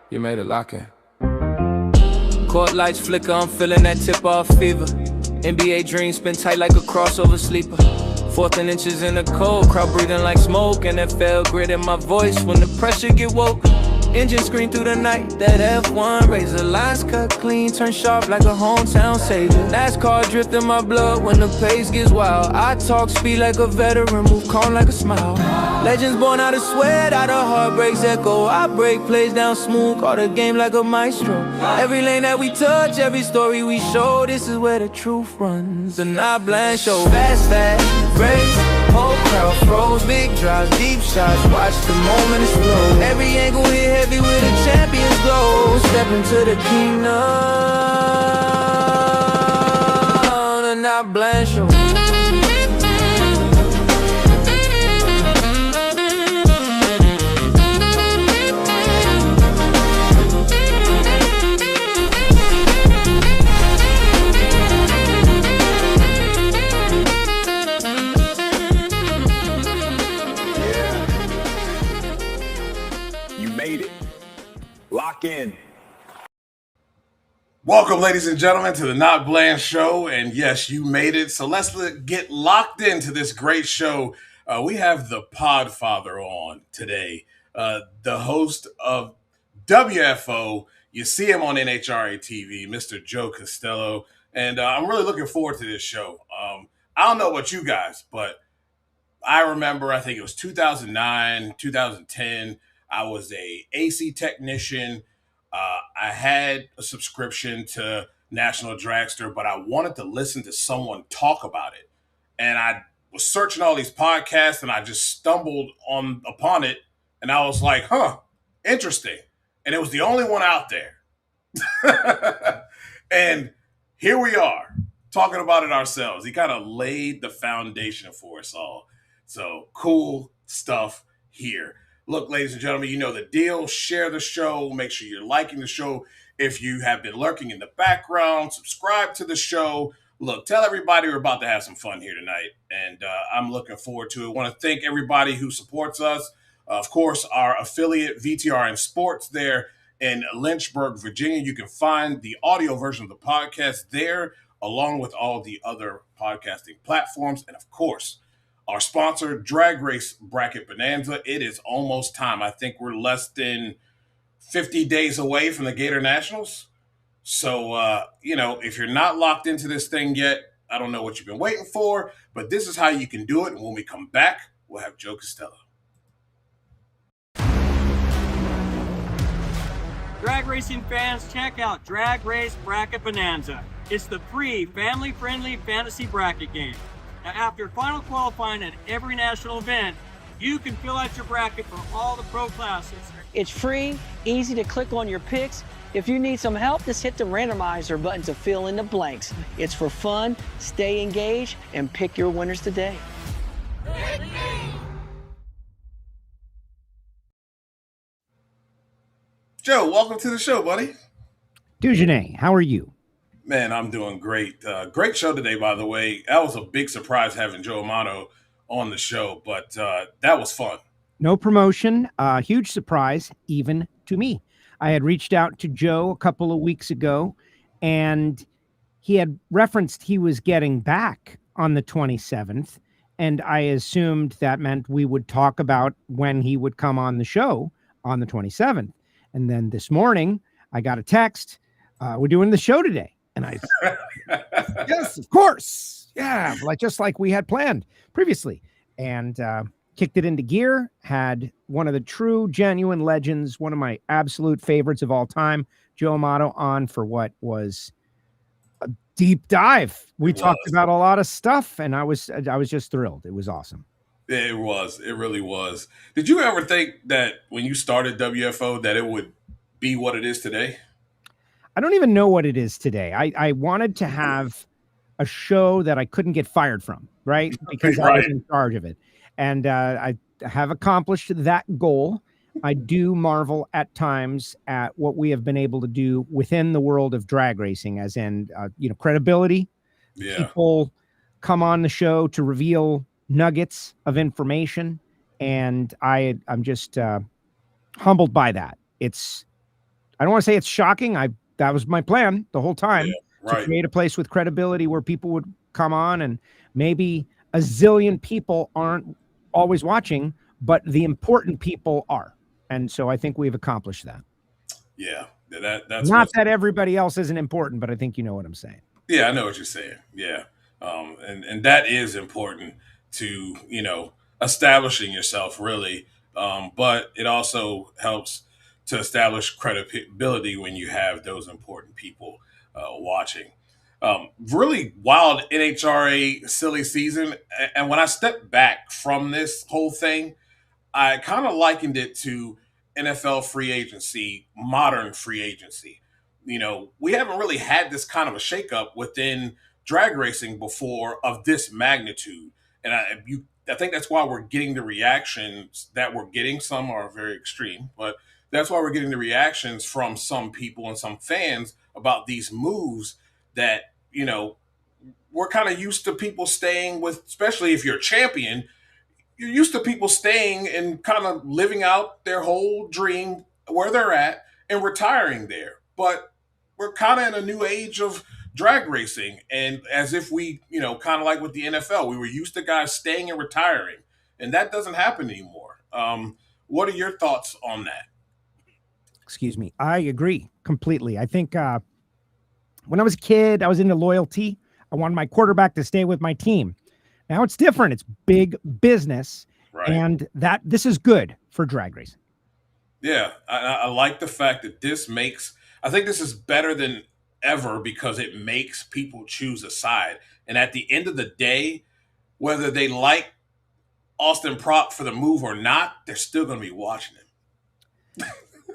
You made it lock in. Court lights flicker, I'm feeling that tip-off fever. NBA dreams spin tight like a crossover sleeper. Fourth and inches in the cold, crowd breathing like smoke. NFL grit in my voice when the pressure get woke. Engine scream through the night, that F1 razor. Lines cut clean, turn sharp like a hometown savior. NASCAR drift in my blood when the pace gets wild. I talk speed like a veteran, move calm like a smile. Legends born out of sweat, out of heartbreaks echo. I break plays down smooth, call the game like a maestro. Every lane that we touch, every story we show, this is where the truth runs. The NotBland Show. Fast, race, whole crowd froze. Big drives, deep shots, watch the moment explode. Every angle hit heavy with a champion's glow. Step into the kingdom, the NotBland Show. Lock in. Welcome, ladies and gentlemen, to the NotBland Show. And yes, you made it. So let's get locked into this great show. We have the Podfather on today, the host of WFO. You see him on NHRA TV, Mr. Joe Castello. And I'm really looking forward to this show. I don't know about you guys, but I remember, I think it was 2009, 2010. I was a AC technician. I had a subscription to National Dragster, but I wanted to listen to someone talk about it. And I was searching all these podcasts, and I just stumbled upon it. And I was like, interesting. And it was the only one out there. And here we are, talking about it ourselves. He kind of laid the foundation for us all. So cool stuff here. Look, ladies and gentlemen, you know the deal. Share the show. Make sure you're liking the show. If you have been lurking in the background, subscribe to the show. Look, tell everybody we're about to have some fun here tonight, and I'm looking forward to it. I want to thank everybody who supports us. Of course, our affiliate, VTRN Sports, there in Lynchburg, Virginia. You can find the audio version of the podcast there, along with all the other podcasting platforms. And, of course, our sponsor, Drag Race Bracket Bonanza. It is almost time. I think we're less than 50 days away from the Gator Nationals. So, if you're not locked into this thing yet, I don't know what you've been waiting for, but this is how you can do it. And when we come back, we'll have Joe Castello. Drag racing fans, check out Drag Race Bracket Bonanza. It's the free, family-friendly fantasy bracket game. Now, after final qualifying at every national event, you can fill out your bracket for all the pro classes. It's free, easy to click on your picks. If you need some help, just hit the randomizer button to fill in the blanks. It's for fun, stay engaged, and pick your winners today. Joe, welcome to the show, buddy. Dujane, how are you? Man, I'm doing great. Great show today, by the way. That was a big surprise having Joe Amato on the show, but that was fun. No promotion, huge surprise even to me. I had reached out to Joe a couple of weeks ago, and he had referenced he was getting back on the 27th, and I assumed that meant we would talk about when he would come on the show on the 27th. And then this morning, I got a text, we're doing the show today. And I yes, of course. Yeah, just like we had planned previously. And kicked it into gear, had one of the true, genuine legends, one of my absolute favorites of all time, Joe Amato, on for what was a deep dive. We talked about a lot of stuff, and I was just thrilled. It was awesome. It was. It really was. Did you ever think that when you started WFO that it would be what it is today? I don't even know what it is today. I wanted to have a show that I couldn't get fired from, right? Because I was in charge of it. And I have accomplished that goal. I do marvel at times at what we have been able to do within the world of drag racing, as in, credibility. Yeah. People come on the show to reveal nuggets of information. And I'm just humbled by that. It's I don't want to say it's shocking. That was my plan the whole time, right. to create a place with credibility where people would come on, and maybe a zillion people aren't always watching, but the important people are. And so I think we've accomplished that. Yeah. That's not that everybody else isn't important, but I think you know what I'm saying. Yeah, I know what you're saying. Yeah. And that is important to, establishing yourself really. But it also helps to establish credibility when you have those important people watching. Really wild NHRA silly season. And when I step back from this whole thing, I kind of likened it to NFL free agency, modern free agency. We haven't really had this kind of a shakeup within drag racing before of this magnitude. And I think that's why we're getting the reactions that we're getting. Some are very extreme, but that's why we're getting the reactions from some people and some fans about these moves that, we're kind of used to people staying with, especially if you're a champion, you're used to people staying and kind of living out their whole dream where they're at and retiring there. But we're kind of in a new age of drag racing. And as if we, kind of like with the NFL, we were used to guys staying and retiring, and that doesn't happen anymore. What are your thoughts on that? Excuse me. I agree completely. I think when I was a kid, I was into loyalty. I wanted my quarterback to stay with my team. Now it's different. It's big business, right. And this is good for drag racing. Yeah, I like the fact that I think this is better than ever because it makes people choose a side. And at the end of the day, whether they like Austin Propp for the move or not, they're still going to be watching him.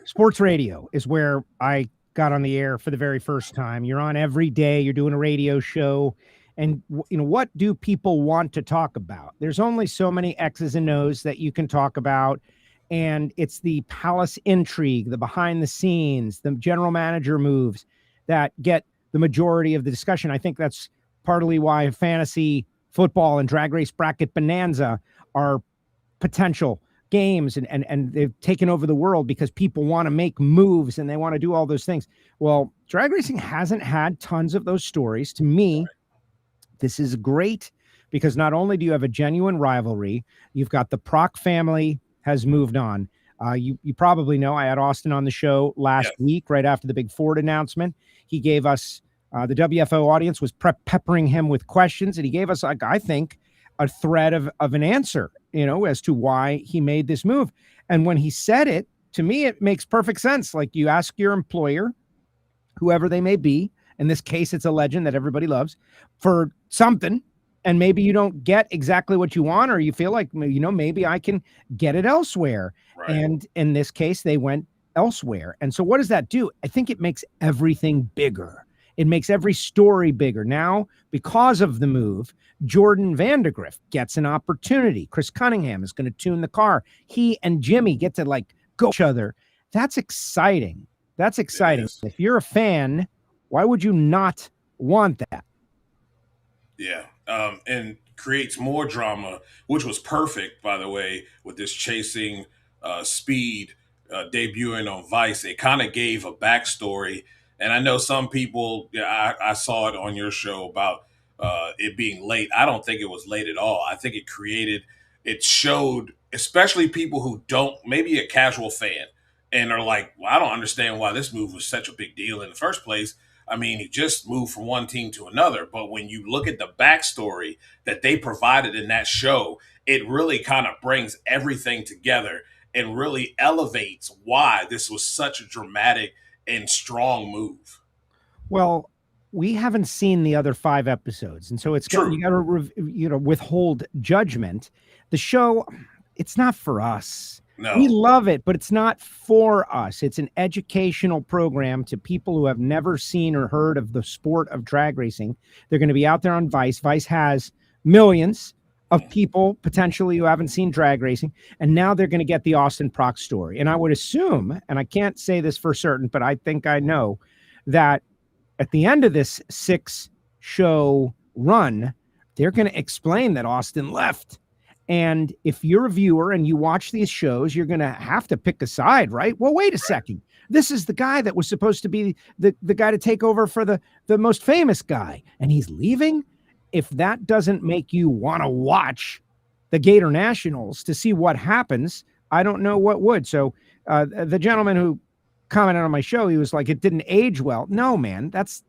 Sports radio is where I got on the air for the very first time. You're on every day. You're doing a radio show. And, what do people want to talk about? There's only so many X's and O's that you can talk about. And it's the palace intrigue, the behind the scenes, the general manager moves that get the majority of the discussion. I think that's partly why fantasy football and drag race bracket bonanza are potential games, and they've taken over the world because people want to make moves and they want to do all those things. Well, drag racing hasn't had tons of those stories. To me, this is great because not only do you have a genuine rivalry, you've got the Prock family has moved on. You probably know I had Austin on the show last week, right after the big Ford announcement. He gave us, the WFO audience was peppering him with questions, and he gave us, I think, a thread of an answer, as to why he made this move. And when he said it, to me, it makes perfect sense. Like, you ask your employer, whoever they may be, in this case, it's a legend that everybody loves, for something, and maybe you don't get exactly what you want, or you feel like, maybe I can get it elsewhere. Right. And in this case, they went elsewhere. And so what does that do? I think it makes everything bigger. It makes every story bigger. Now, because of the move, Jordan Vandergriff gets an opportunity. Chris Cunningham is going to tune the car. He and Jimmy get to go each other. That's exciting. That's exciting. If you're a fan, why would you not want that? Yeah. And creates more drama, which was perfect, by the way, with this chasing speed debuting on Vice. It kind of gave a backstory. And I know some people, I saw it on your show about it being late. I don't think it was late at all. I think it showed, especially people who don't, maybe a casual fan, and are like, well, I don't understand why this move was such a big deal in the first place. I mean, he just moved from one team to another. But when you look at the backstory that they provided in that show, it really kind of brings everything together and really elevates why this was such a dramatic and strong move. Well, we haven't seen the other 5 episodes, and so you got to withhold judgment. The show, it's not for us. No. We love it, but it's not for us. It's an educational program to people who have never seen or heard of the sport of drag racing. They're going to be out there on Vice. Vice has millions of people potentially who haven't seen drag racing, and now they're going to get the Austin Prock story. And I would assume, and I can't say this for certain, but I think I know, that at the end of this 6-show run, they're going to explain that Austin left. And if you're a viewer and you watch these shows, you're going to have to pick a side, right? Well, wait a second. This is the guy that was supposed to be the guy to take over for the most famous guy, and he's leaving. If that doesn't make you want to watch the Gator Nationals to see what happens, I don't know what would. So the gentleman who commented on my show, he was like, it didn't age well. No, man, that's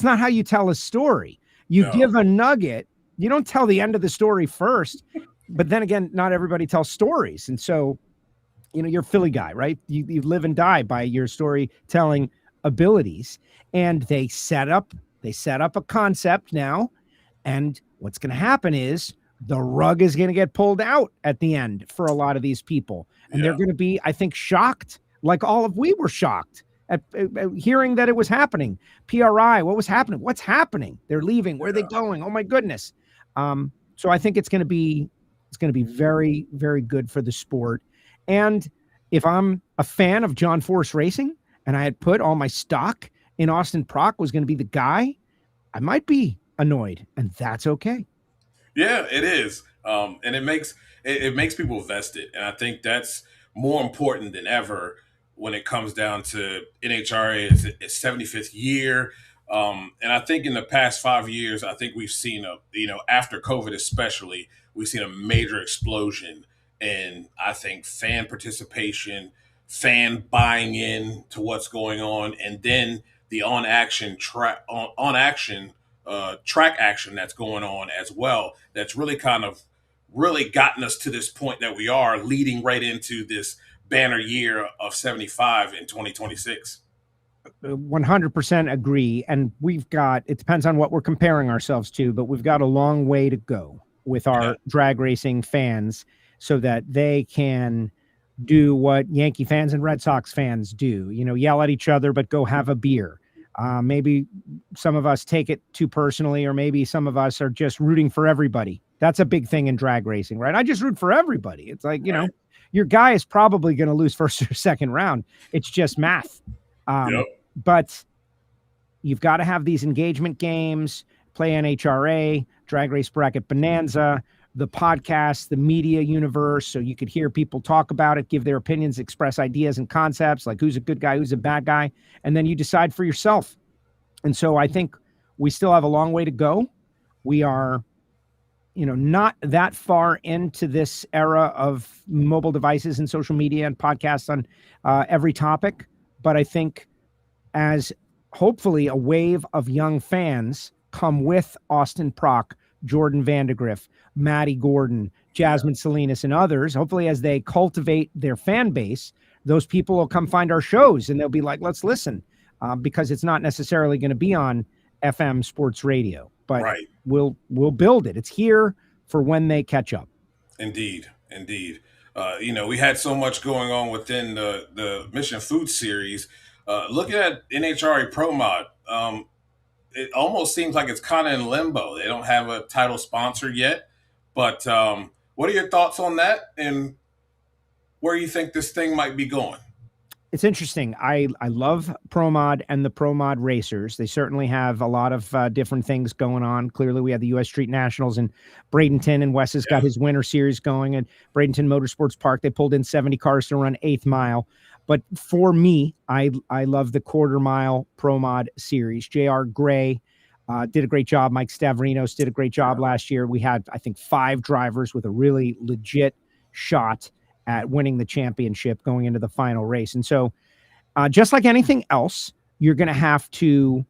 not how you tell a story. You give a nugget. You don't tell the end of the story first. But then again, not everybody tells stories. And so, you're a Philly guy, right? You live and die by your storytelling abilities. And they set up a concept now. And what's going to happen is the rug is going to get pulled out at the end for a lot of these people. And they're going to be, I think, shocked, like we were shocked at hearing that it was happening. PRI, what was happening? What's happening? They're leaving. Where are they going? Oh, my goodness. So I think it's going to be very, very good for the sport. And if I'm a fan of John Force Racing and I had put all my stock in Austin Prock was going to be the guy, I might be annoyed, and that's okay. Yeah, it is. And it makes people vested. And I think that's more important than ever when it comes down to NHRA. Its 75th year. And I think in the past 5 years, I think we've seen after COVID especially, we've seen a major explosion in, I think, fan participation, fan buying in to what's going on, and then the track action that's going on as well. That's really really gotten us to this point that we are leading right into this banner year of 75 in 2026. 100% agree. And it depends on what we're comparing ourselves to, but we've got a long way to go with our drag racing fans so that they can do what Yankee fans and Red Sox fans do, yell at each other, but go have a beer. Maybe some of us take it too personally, or maybe some of us are just rooting for everybody. That's a big thing in drag racing, right? I just root for everybody. It's like, your guy is probably going to lose first or second round. It's just math. But you've got to have these engagement games, play NHRA, Drag Race Bracket Bonanza, the podcast, the media universe, so you could hear people talk about it, give their opinions, express ideas and concepts, like who's a good guy, who's a bad guy, and then you decide for yourself. And so I think we still have a long way to go. We are, not that far into this era of mobile devices and social media and podcasts on every topic, but I think as hopefully a wave of young fans come with Austin Prock, Jordan Vandegrift, Maddie Gordon, Jasmine Salinas, and others, hopefully as they cultivate their fan base, those people will come find our shows and they'll be like, let's listen, because it's not necessarily going to be on FM sports radio, but we'll build it. It's here for when they catch up. Indeed. We had so much going on within the Mission Food Series. Looking at NHRA Pro Mod, it almost seems like it's kind of in limbo. They don't have a title sponsor yet, but what are your thoughts on that and where you think this thing might be going? It's interesting. I love Pro Mod and the Pro Mod racers. They certainly have a lot of different things going on. Clearly, we have the U.S. Street Nationals in Bradenton, and Wes has got his winter series going at Bradenton Motorsports Park. They pulled in 70 cars to run 8th mile. But for me, I love the quarter mile Pro Mod series. JR Gray did a great job. Mike Stavrinos did a great job last year. We had, I think, 5 drivers with a really legit shot at winning the championship going into the final race. And so just like anything else, you're going to have to,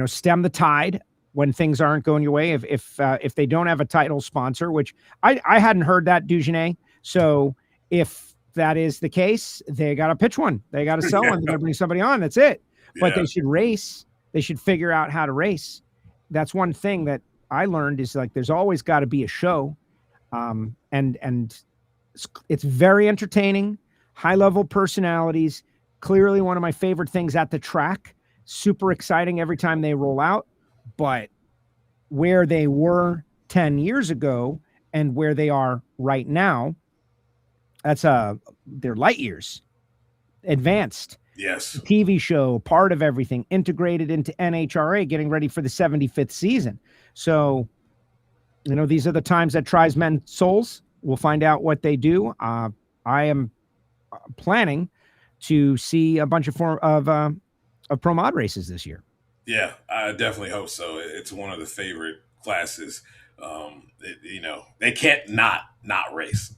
stem the tide when things aren't going your way. If they don't have a title sponsor, which I hadn't heard that, Dugenet. So if that is the case, they got to pitch one. They got to sell one. They're going to bring somebody on. That's it. But they should race. They should figure out how to race. That's one thing that I learned is like, there's always got to be a show. And it's very entertaining, high level personalities. Clearly one of my favorite things at the track, super exciting every time they roll out, but where they were 10 years ago and where they are right now, they're light years advanced. Yes. TV show, part of everything, integrated into NHRA, getting ready for the 75th season. So, these are the times that tries men's souls. we'll find out what they do. I am planning to see a bunch of pro mod races this year. Yeah, I definitely hope so. It's one of the favorite classes. They can't not race.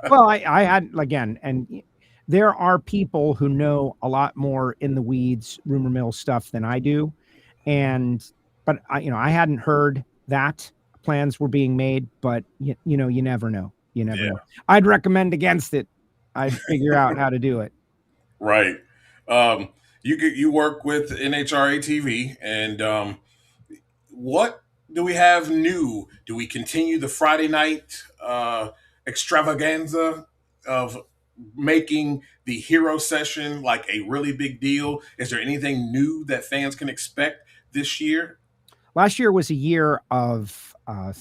Well, I had, again, and there are people who know a lot more in the weeds, rumor mill stuff than I do. But I hadn't heard that plans were being made, but you never know. You never know. I'd recommend against it. I'd figure out how to do it. Right. You work with NHRA TV, and what do we have new? Do we continue the Friday night extravaganza of making the hero session like a really big deal? Is there anything new that fans can expect this year? Last year was a year of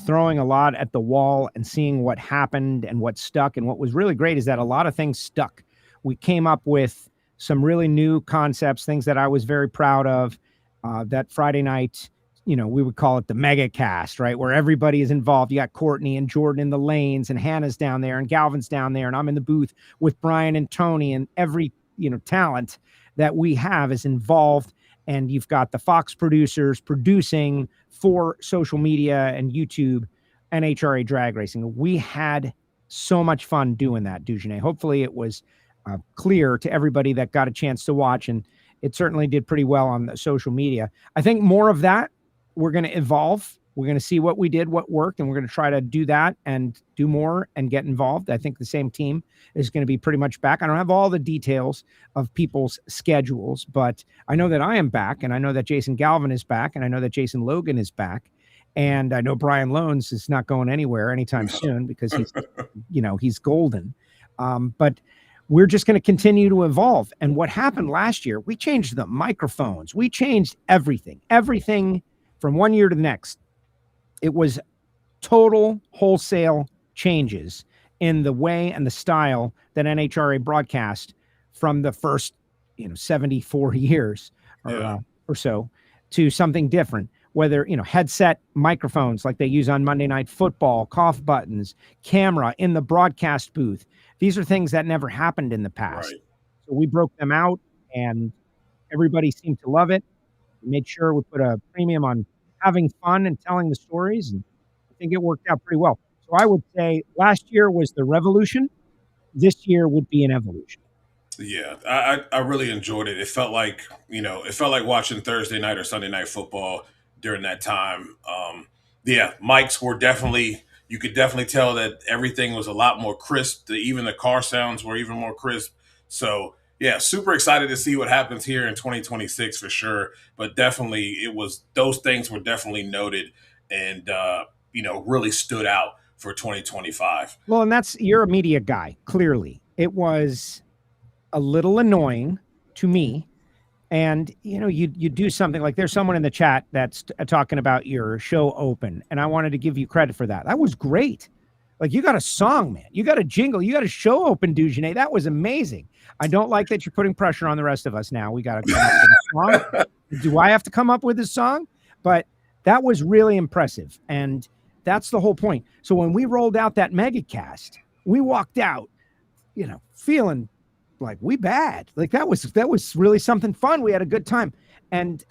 throwing a lot at the wall and seeing what happened and what stuck. And what was really great is that a lot of things stuck. We came up with some really new concepts, things that I was very proud of. That Friday night, we would call it the mega cast, right? Where everybody is involved. You got Courtney and Jordan in the lanes, and Hannah's down there, and Galvin's down there, and I'm in the booth with Brian and Tony, and every, talent that we have is involved. And you've got the Fox producers producing for social media and YouTube, NHRA drag racing. We had so much fun doing that, Dujanay. Hopefully it was clear to everybody that got a chance to watch, and it certainly did pretty well on the social media. I think more of that, we're going to evolve. We're going to see what we did, what worked, and we're going to try to do that and do more and get involved. I think the same team is going to be pretty much back. I don't have all the details of people's schedules, but I know that I am back, and I know that Jason Galvin is back, and I know that Jason Logan is back, and I know Brian Loans is not going anywhere anytime soon because he's, he's golden. But we're just going to continue to evolve. And what happened last year, we changed the microphones. We changed everything from one year to the next. It was total wholesale changes in the way and the style that NHRA broadcast from the first, 74 years or so to something different. Whether, headset microphones like they use on Monday Night Football, cough buttons, camera in the broadcast booth. These are things that never happened in the past. Right. So we broke them out, and everybody seemed to love it. We made sure we put a premium on having fun and telling the stories, and I think it worked out pretty well. So I would say last year was the revolution. This year would be an evolution. Yeah, I really enjoyed it. It felt like, watching Thursday night or Sunday night football during that time. Mics were you could definitely tell that everything was a lot more crisp. Even the car sounds were even more crisp. So, yeah, super excited to see what happens here in 2026 for sure. But definitely those things were definitely noted and, really stood out for 2025. Well, and you're a media guy, clearly. It was a little annoying to me. And, you do something like there's someone in the chat that's talking about your show open. And I wanted to give you credit for that. That was great. Like, you got a song, man. You got a jingle. You got a show open, Dujanay. That was amazing. I don't like that you're putting pressure on the rest of us now. We got to come up with a song. Do I have to come up with a song? But that was really impressive. And that's the whole point. So when we rolled out that megacast, we walked out, feeling like we bad. Like that was really something fun. We had a good time. And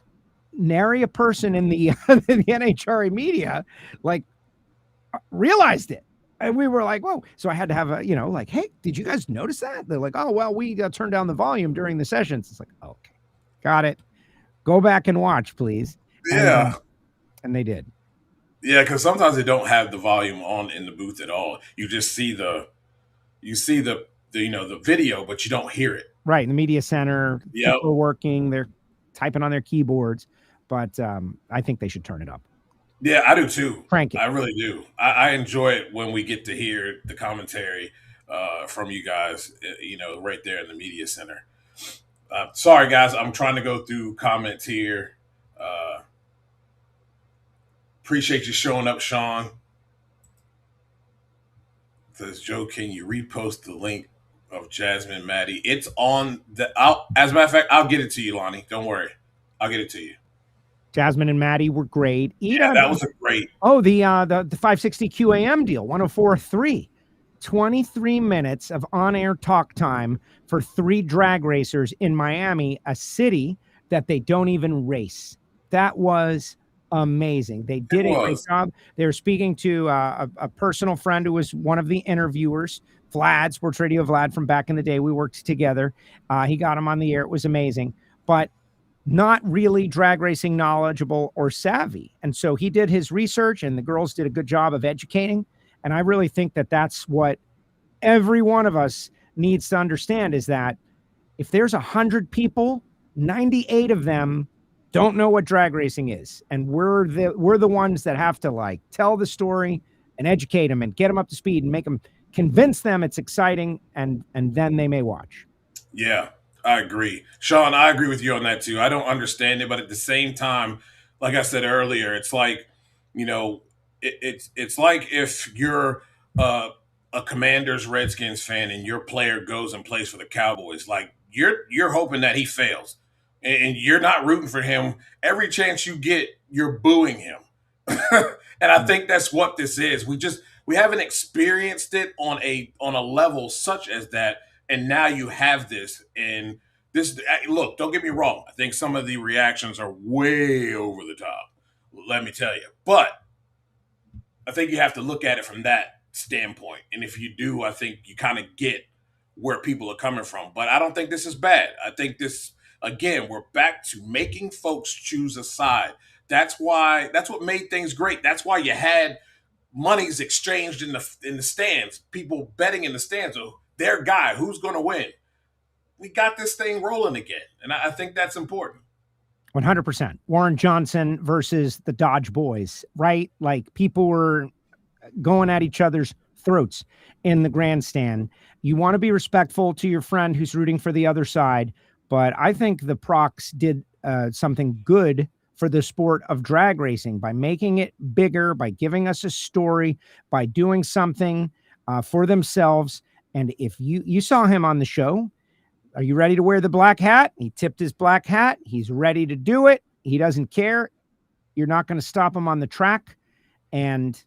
nary a person in the NHRA media realized it. And we were like, whoa. So I had to have hey, did you guys notice that? They're like, oh, well, we turned down the volume during the sessions. It's like, okay, got it. Go back and watch, please. Yeah. And they did. Yeah, because sometimes they don't have the volume on in the booth at all. You just see the video, but you don't hear it. Right. In the media center, people are working, they're typing on their keyboards, but I think they should turn it up. Yeah, I do too. Crank it. I really do. I enjoy it when we get to hear the commentary from you guys, right there in the media center. Sorry, guys. I'm trying to go through comments here. Appreciate you showing up, Sean. Says, Joe, can you repost the link of Jasmine Maddie? It's on as a matter of fact, I'll get it to you, Lonnie. Don't worry. I'll get it to you. Jasmine and Maddie were great. Yeah, that was a great. Oh, the 560 QAM deal, 104.3. 23 minutes of on-air talk time for 3 drag racers in Miami, a city that they don't even race. That was amazing. They did a great job. They were speaking to a personal friend who was one of the interviewers, Vlad, Sports Radio Vlad from back in the day. We worked together. He got him on the air. It was amazing, but not really drag racing knowledgeable or savvy. And so he did his research, and the girls did a good job of educating. And I really think that that's what every one of us needs to understand, is that if there's 100 people, 98 of them don't know what drag racing is. And we're the ones that have to like tell the story and educate them and get them up to speed and make them, convince them it's exciting, and then they may watch. Yeah, I agree. Sean, I agree with you on that too. I don't understand it, but at the same time, like I said earlier, it's like, you know, it's like if you're a Commanders Redskins fan and your player goes and plays for the Cowboys, like you're hoping that he fails. And you're not rooting for him. Every chance you get, you're booing him. And I think that's what this is. We haven't experienced it on a level such as that. And now you have this. And this, look, don't get me wrong. I think some of the reactions are way over the top. Let me tell you. But I think you have to look at it from that standpoint. And if you do, I think you kind of get where people are coming from. But I don't think this is bad. I think this, again, we're back to making folks choose a side. That's what made things great. That's why you had monies exchanged in the stands, people betting in the stands. Oh, their guy, who's going to win? We got this thing rolling again, and I think that's important. 100%. Warren Johnson versus the Dodge Boys, right? Like, people were going at each other's throats in the grandstand. You want to be respectful to your friend who's rooting for the other side. But I think the Procs did something good for the sport of drag racing by making it bigger, by giving us a story, by doing something for themselves. And if you saw him on the show, are you ready to wear the black hat? He tipped his black hat. He's ready to do it. He doesn't care. You're not going to stop him on the track. And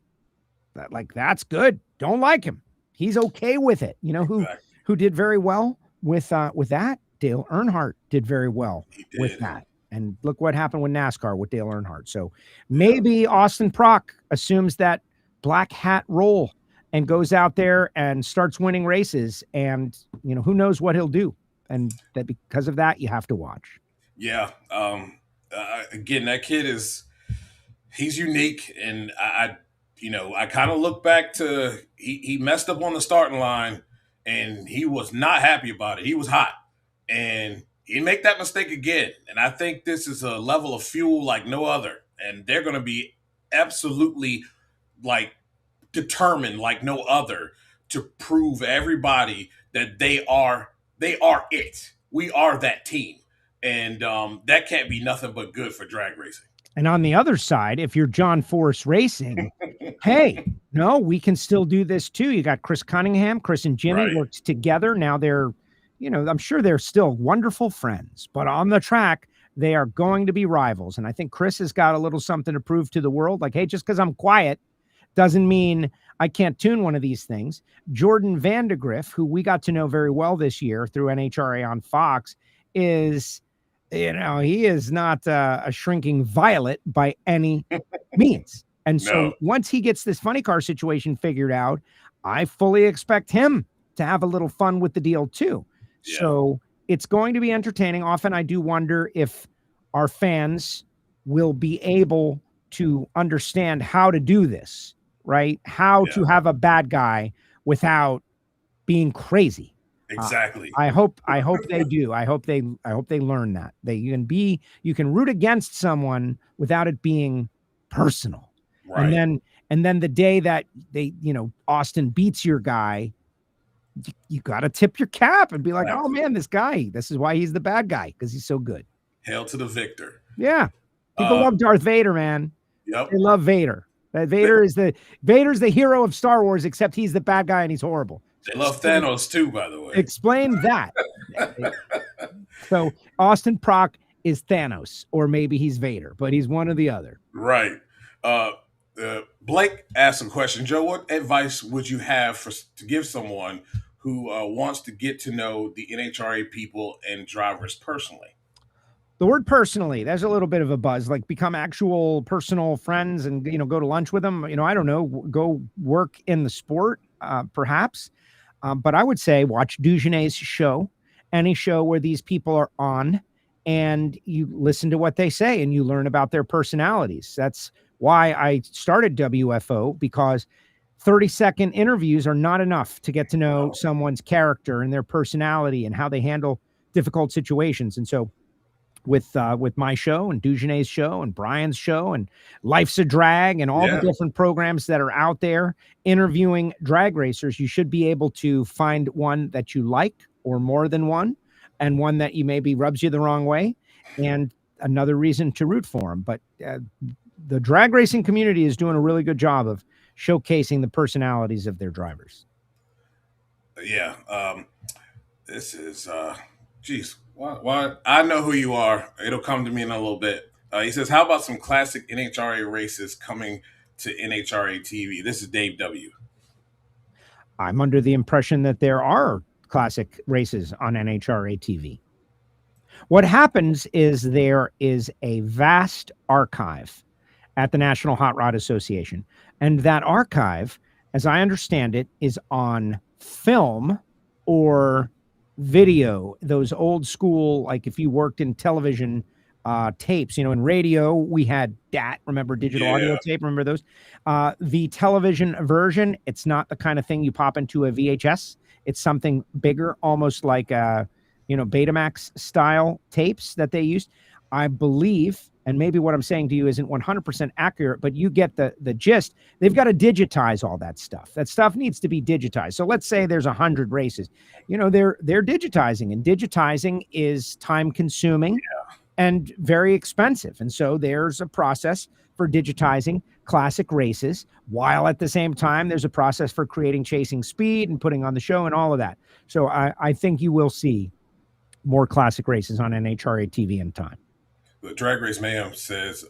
that's good. Don't like him. He's okay with it. You know who did very well with that? Dale Earnhardt did very well with that. And look what happened with NASCAR with Dale Earnhardt. So maybe Austin Prock assumes that black hat role and goes out there and starts winning races. And, you know, who knows what he'll do. And that because of that, you have to watch. Yeah. Again, that kid he's unique. And I kind of look back to, he messed up on the starting line and he was not happy about it. He was hot. And he make that mistake again. And I think this is a level of fuel like no other. And they're going to be absolutely like determined like no other to prove everybody that they are it. We are that team. And that can't be nothing but good for drag racing. And on the other side, if you're John Force Racing, hey, no, we can still do this too. You got Chris Cunningham, Chris and Jimmy worked together. Now they're, you know, I'm sure they're still wonderful friends, but on the track, they are going to be rivals. And I think Chris has got a little something to prove to the world. Like, hey, just because I'm quiet doesn't mean I can't tune one of these things. Jordan Vandergriff, who we got to know very well this year through NHRA on Fox, is, you know, he is not a shrinking violet by any means. And so once he gets this funny car situation figured out, I fully expect him to have a little fun with the deal too. Yeah. So it's going to be entertaining. Often I do wonder if our fans will be able to understand how to do this, right? How to have a bad guy without being crazy. Exactly. I hope they do. I hope they learn that you can root against someone without it being personal. Right. And then the day that Austin beats your guy, you got to tip your cap and be like, oh man, this is why he's the bad guy, because he's so good. Hail to the victor. Yeah. People love Darth Vader, man. Yep. They love Vader. Vader's the hero of Star Wars, except he's the bad guy and he's horrible. They love Thanos too, by the way. Explain that. So Austin Prock is Thanos, or maybe he's Vader, but he's one or the other. Right. Blake asked a question. Joe, what advice would you have to give someone who wants to get to know the NHRA people and drivers personally? The word personally, there's a little bit of a buzz, like become actual personal friends and, go to lunch with them. I don't know, go work in the sport, perhaps. But I would say watch Dugenet's show, any show where these people are on, and you listen to what they say and you learn about their personalities. That's why I started WFO, because 30-second interviews are not enough to get to know someone's character and their personality and how they handle difficult situations. And so with my show and Dugenet's show and Brian's show and Life's a Drag and all the different programs that are out there interviewing drag racers, you should be able to find one that you like, or more than one, and one that you maybe rubs you the wrong way, and another reason to root for them. But the drag racing community is doing a really good job of showcasing the personalities of their drivers. Yeah. This is, geez. Well, I know who you are. It'll come to me in a little bit. He says, how about some classic NHRA races coming to NHRA TV? This is Dave W. I'm under the impression that there are classic races on NHRA TV. What happens is there is a vast archive at the National Hot Rod Association. And that archive, as I understand it, is on film or video, those old school, like if you worked in television tapes, in radio, we had DAT, remember digital audio tape, remember those? The television version, it's not the kind of thing you pop into a VHS. It's something bigger, almost like, Betamax style tapes that they used. I believe, and maybe what I'm saying to you isn't 100% accurate, but you get the gist. They've got to digitize all that stuff. That stuff needs to be digitized. So let's say there's 100 races. They're digitizing, and digitizing is time consuming and very expensive. And so there's a process for digitizing classic races, while at the same time, there's a process for creating Chasing Speed and putting on the show and all of that. So I think you will see more classic races on NHRA TV in time. The Drag Race Mayhem says,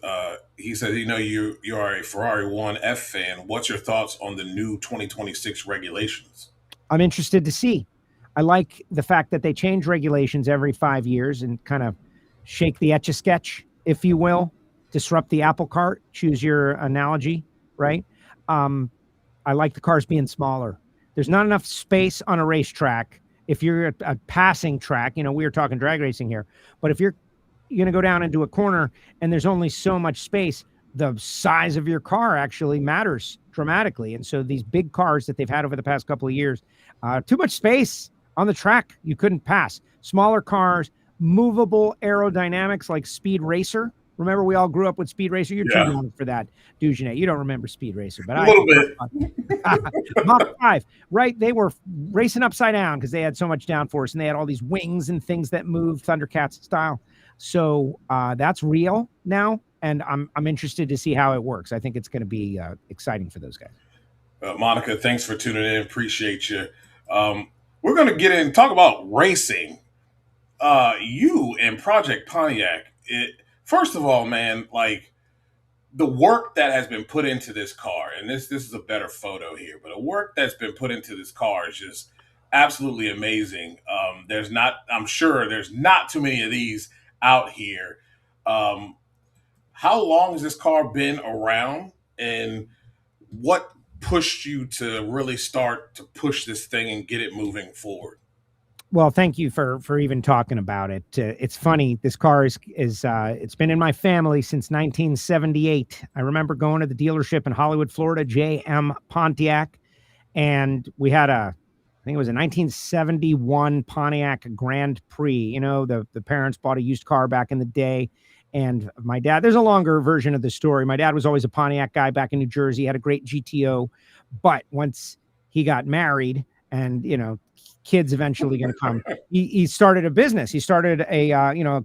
he says, you are a Ferrari 1F fan. What's your thoughts on the new 2026 regulations? I'm interested to see. I like the fact that they change regulations every 5 years and kind of shake the Etch-a-Sketch, if you will, disrupt the apple cart, choose your analogy, right? I like the cars being smaller. There's not enough space on a racetrack. If you're a passing track, we were talking drag racing here, but if you're going to go down into a corner and there's only so much space, the size of your car actually matters dramatically. And so these big cars that they've had over the past couple of years, too much space on the track, you couldn't pass. Smaller cars, movable aerodynamics like Speed Racer. Remember, we all grew up with Speed Racer. You're too young for that, Dugenet. You don't remember Speed Racer, but a little bit. Mach 5, right? They were racing upside down because they had so much downforce, and they had all these wings and things that moved Thundercats style. So that's real now, and I'm interested to see how it works. I think it's going to be exciting for those guys. Monica, thanks for tuning in. Appreciate you. We're going to get in and talk about racing. You and Project Pontiac. First of all, man, like the work that has been put into this car, and this is a better photo here, but the work that's been put into this car is just absolutely amazing. I'm sure there's not too many of these out here. How long has this car been around, and what pushed you to really start to push this thing and get it moving forward? Well, thank you for even talking about it. It's funny. This car is it's been in my family since 1978. I remember going to the dealership in Hollywood, Florida, JM Pontiac, and we had I think it was a 1971 Pontiac Grand Prix. The parents bought a used car back in the day, and my dad, there's a longer version of the story. My dad was always a Pontiac guy back in New Jersey, had a great GTO, but once he got married and, kids eventually going to come, he started a business. He started a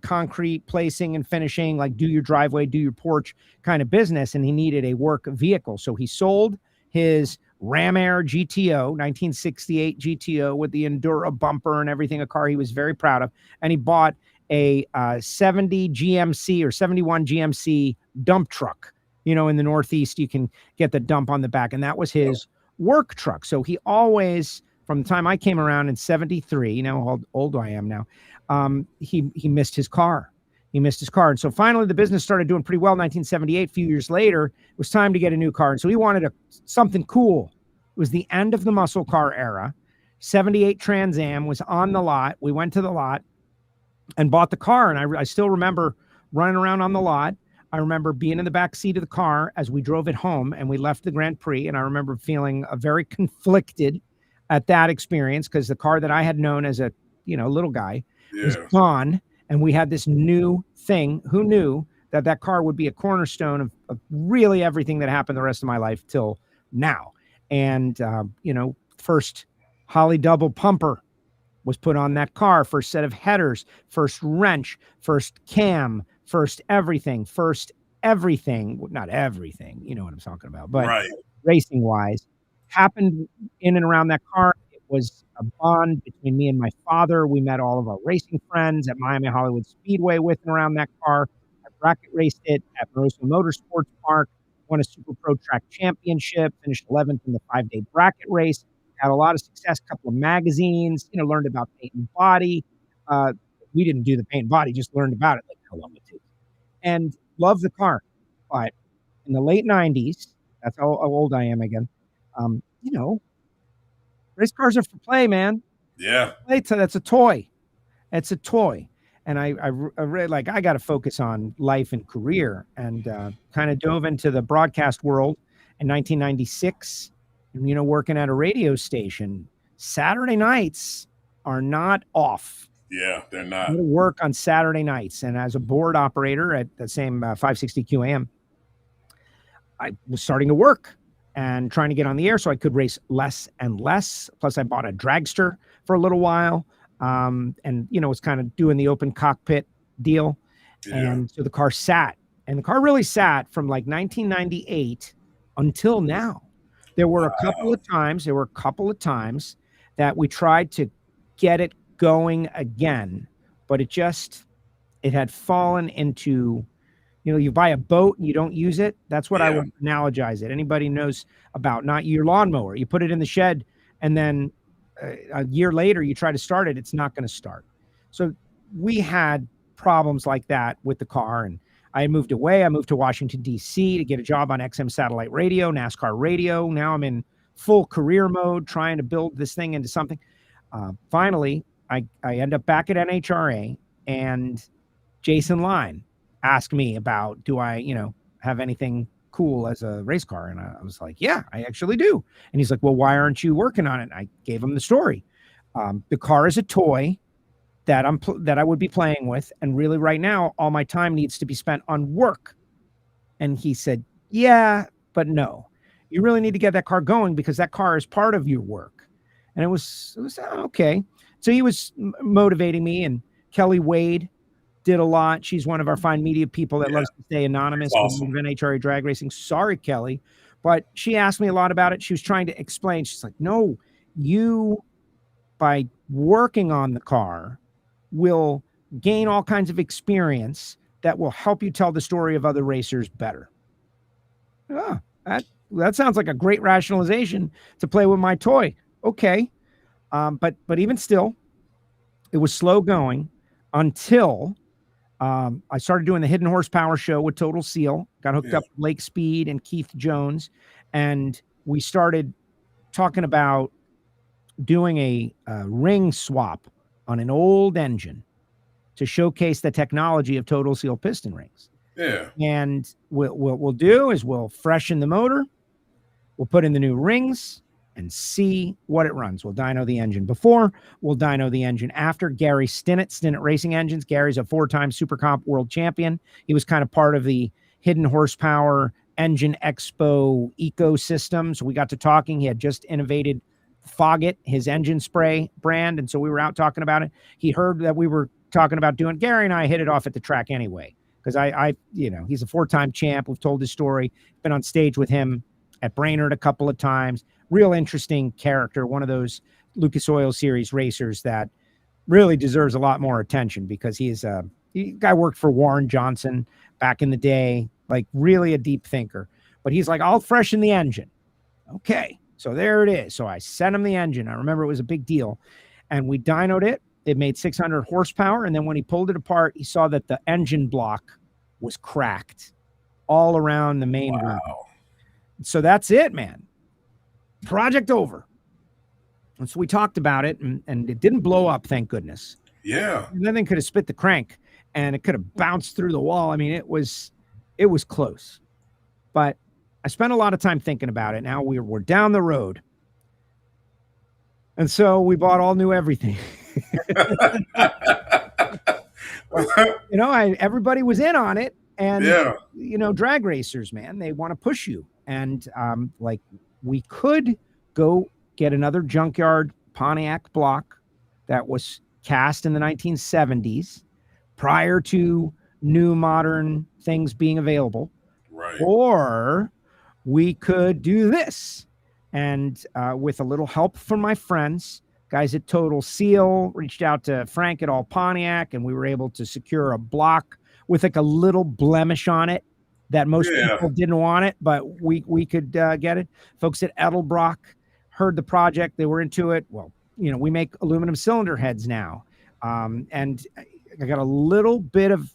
concrete placing and finishing, like do your driveway, do your porch kind of business. And he needed a work vehicle. So he sold his Ram Air GTO, 1968 GTO with the Endura bumper and everything, a car he was very proud of. And he bought a 70 GMC or 71 GMC dump truck You know, in the Northeast, you can get the dump on the back, and that was his work truck. So he always, from the time I came around in 73, you know how old I am now, he missed his car. He missed his car. And so finally the business started doing pretty well in 1978. A few years later, it was time to get a new car. And so he wanted something cool. It was the end of the muscle car era. 78 Trans Am was on the lot. We went to the lot and bought the car. And I still remember running around on the lot. I remember being in the back seat of the car as we drove it home and we left the Grand Prix. And I remember feeling very conflicted at that experience because the car that I had known as a, you know, little guy was gone. And we had this new thing. Who knew that car would be a cornerstone of really everything that happened the rest of my life till now. And, you know, first Holly double pumper was put on that car, first set of headers, first wrench, first cam, first everything, not everything, you know what I'm talking about, but racing wise happened in and around that car. It was a bond between me and my father. We met all of our racing friends at Miami Hollywood Speedway with and around that car. I bracket raced it at Moroso Motorsports Park, won a Super Pro Track Championship, finished 11th in the 5-day bracket race, had a lot of success, couple of magazines, you know, learned about paint and body. We didn't do the paint and body, just learned about it like how long it takes. And loved the car. But in the late 90s, that's how old I am again, you know, race cars are for play, man. Yeah. That's a toy. It's a toy. And I really like, I got to focus on life and career, and kind of dove into the broadcast world in 1996. And, you know, working at a radio station, Saturday nights are not off. Yeah, they're not. I work on Saturday nights. And as a board operator at the same 560 QAM, I was starting to work and trying to get on the air so I could race less and less. Plus, I bought a dragster for a little while. And, you know, was kind of doing the open cockpit deal. Yeah. And so the car sat. And the car really sat from like 1998 until now. There were a couple of times that we tried to get it going again, but it had fallen into, you know, you buy a boat and you don't use it. That's what I would analogize it. Anybody knows about not your lawnmower. You put it in the shed and then a year later you try to start it. It's not going to start. So we had problems like that with the car, and I moved away. I moved to Washington, D.C. to get a job on XM satellite radio, NASCAR radio. Now I'm in full career mode, trying to build this thing into something. Finally, I end up back at NHRA, and Jason Line asked me about, do I, you know, have anything cool as a race car? And I was like, yeah, I actually do. And he's like, well, why aren't you working on it? And I gave him the story. The car is a toy that I would be playing with. And really right now, all my time needs to be spent on work. And he said, yeah, but no, you really need to get that car going because that car is part of your work. And it was okay. So he was motivating me, and Kelly Wade did a lot. She's one of our fine media people that loves to stay anonymous. Awesome. With NHRA drag racing. Sorry, Kelly. But she asked me a lot about it. She was trying to explain. She's like, no, you, by working on the car, will gain all kinds of experience that will help you tell the story of other racers better. Oh, that sounds like a great rationalization to play with my toy. Okay. But even still, it was slow going until I started doing the Hidden Horsepower show with Total Seal, got hooked up with Lake Speed and Keith Jones, and we started talking about doing a ring swap on an old engine to showcase the technology of Total Seal piston rings. Yeah. And what we'll do is we'll freshen the motor, we'll put in the new rings, and see what it runs. We'll dyno the engine before, we'll dyno the engine after. Gary Stinnett Racing Engines. Gary's a 4-time Super Comp world champion. He was kind of part of the Hidden Horsepower Engine Expo ecosystem. So we got to talking. He had just innovated Foggett, his engine spray brand. And so we were out talking about it. He heard that we were talking about doing, Gary and I hit it off at the track anyway. Because I, you know, he's a 4-time champ. We've told his story. Been on stage with him at Brainerd a couple of times. Real interesting character, one of those Lucas Oil Series racers that really deserves a lot more attention because he is a guy worked for Warren Johnson back in the day, like really a deep thinker. But he's like, I'll freshen the engine. Okay, so there it is. So I sent him the engine. I remember it was a big deal. And we dynoed it. It made 600 horsepower. And then when he pulled it apart, he saw that the engine block was cracked all around the main room. So that's it, man. Project over. And so we talked about it, and it didn't blow up, thank goodness. Yeah. And then they could have spit the crank, and it could have bounced through the wall. I mean, it was close. But I spent a lot of time thinking about it. Now we're down the road. And so we bought all new everything. Everybody was in on it. And, drag racers, man, they want to push you. And we could go get another junkyard Pontiac block that was cast in the 1970s prior to new modern things being available. Right. Or we could do this. And with a little help from my friends, guys at Total Seal, reached out to Frank at All Pontiac, and we were able to secure a block with like a little blemish on it that most people didn't want it, but we could get it. Folks at Edelbrock heard the project. They were into it. Well, we make aluminum cylinder heads now. And I got a little bit of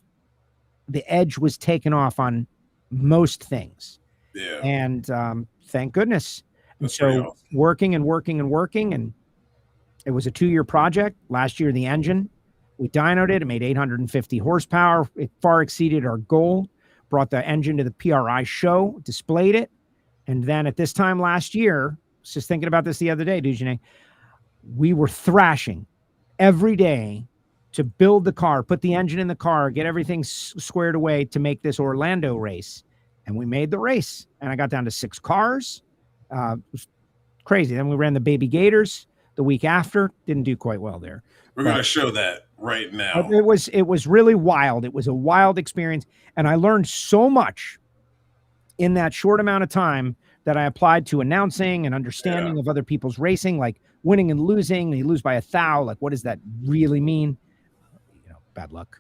the edge was taken off on most things. Yeah. And thank goodness. And so awesome. working, and it was a 2-year project. Last year, the engine, we dynoed it. It made 850 horsepower. It far exceeded our goal. Brought the engine to the PRI show, displayed it. And then at this time last year, I was just thinking about this the other day, Dujane, we were thrashing every day to build the car, put the engine in the car, get everything squared away to make this Orlando race. And we made the race. And I got down to 6 cars. It was crazy. Then we ran the Baby Gators the week after. Didn't do quite well there. We're going to show that right now. It was really wild. It was a wild experience. And I learned so much in that short amount of time that I applied to announcing and understanding of other people's racing, like winning and losing. You lose by 1,000. Like, what does that really mean? Bad luck.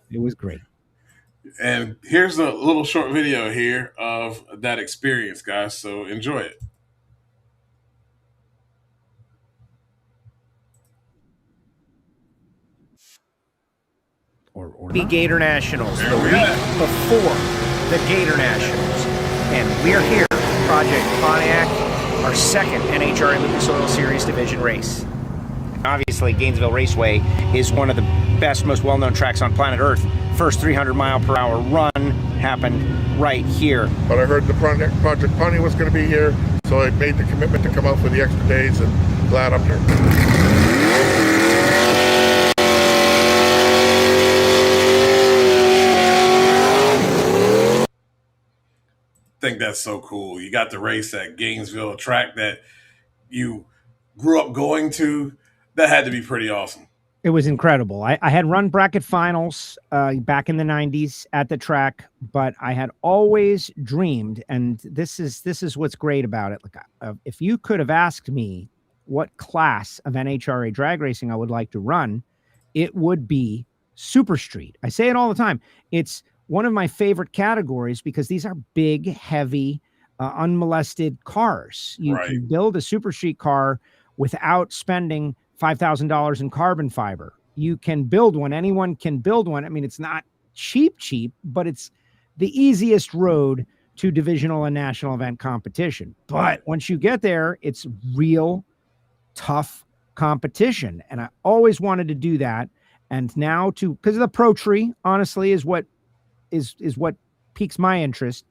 It was great. And here's a little short video here of that experience, guys. So enjoy it. Or Gator Nationals the week before the Gator Nationals. And we're here at Project Pontiac, our second NHRA Lucas Oil Series Division race. Obviously, Gainesville Raceway is one of the best, most well-known tracks on planet Earth. First 300-mile-per-hour run happened right here. But I heard the Project Pontiac was going to be here, so I made the commitment to come out for the extra days, and glad I'm here. I think that's so cool. You got to race at Gainesville, a track that you grew up going to. That had to be pretty awesome. It was incredible. I had run bracket finals back in the 90s at the track, but I had always dreamed, and this is what's great about it. Like, if you could have asked me what class of NHRA drag racing I would like to run, it would be Super Street. I say it all the time. It's one of my favorite categories because these are big, heavy, unmolested cars. You can build a Super Street car without spending $5,000 in carbon fiber. You can build one. Anyone can build one. I mean, it's not cheap, but it's the easiest road to divisional and national event competition. But once you get there, it's real tough competition. And I always wanted to do that. And now because of the Pro Tree, honestly, is what piques my interest.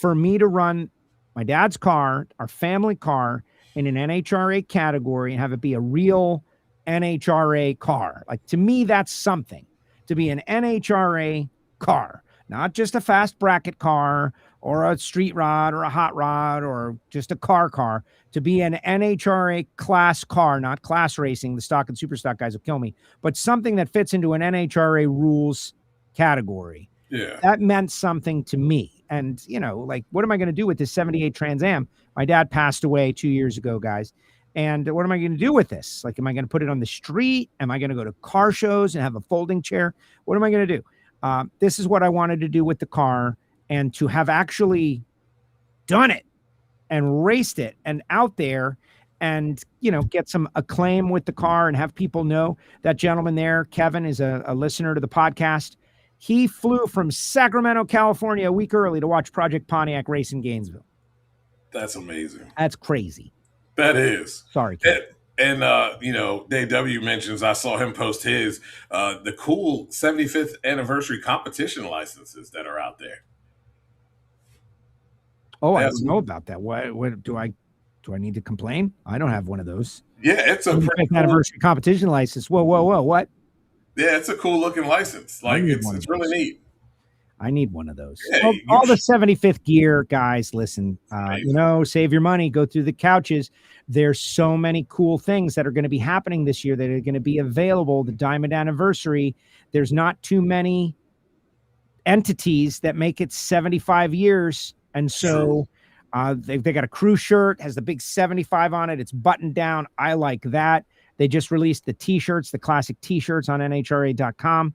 For me to run my dad's car, our family car, in an NHRA category and have it be a real NHRA car. Like, to me, that's something. To be an NHRA car, not just a fast bracket car or a street rod or a hot rod or just a car. To be an NHRA class car, not class racing. The stock and super stock guys will kill me. But something that fits into an NHRA rules category. Yeah. That meant something to me. And, like, what am I going to do with this 78 Trans Am? My dad passed away 2 years ago, guys. And what am I going to do with this? Like, am I going to put it on the street? Am I going to go to car shows and have a folding chair? What am I going to do? This is what I wanted to do with the car, and to have actually done it and raced it and out there and, get some acclaim with the car and have people know. That gentleman there, Kevin, is a listener to the podcast. He flew from Sacramento, California a week early to watch Project Pontiac race in Gainesville. That's amazing. That's crazy. That is. Sorry, Kevin. And Dave W mentions, I saw him post his, the cool 75th anniversary competition licenses that are out there. Oh, I don't know about that. What do I need to complain? I don't have one of those. Yeah, it's a pretty cool anniversary competition license. Whoa, what? Yeah, it's a cool looking license. Like, it's really neat. I need one of those. Yeah, all the 75th gear guys, listen, save your money, go through the couches. There's so many cool things that are going to be happening this year that are going to be available. The Diamond Anniversary, there's not too many entities that make it 75 years. And so they got a crew shirt, has the big 75 on it. It's buttoned down. I like that. They just released the t-shirts, the classic t-shirts on NHRA.com.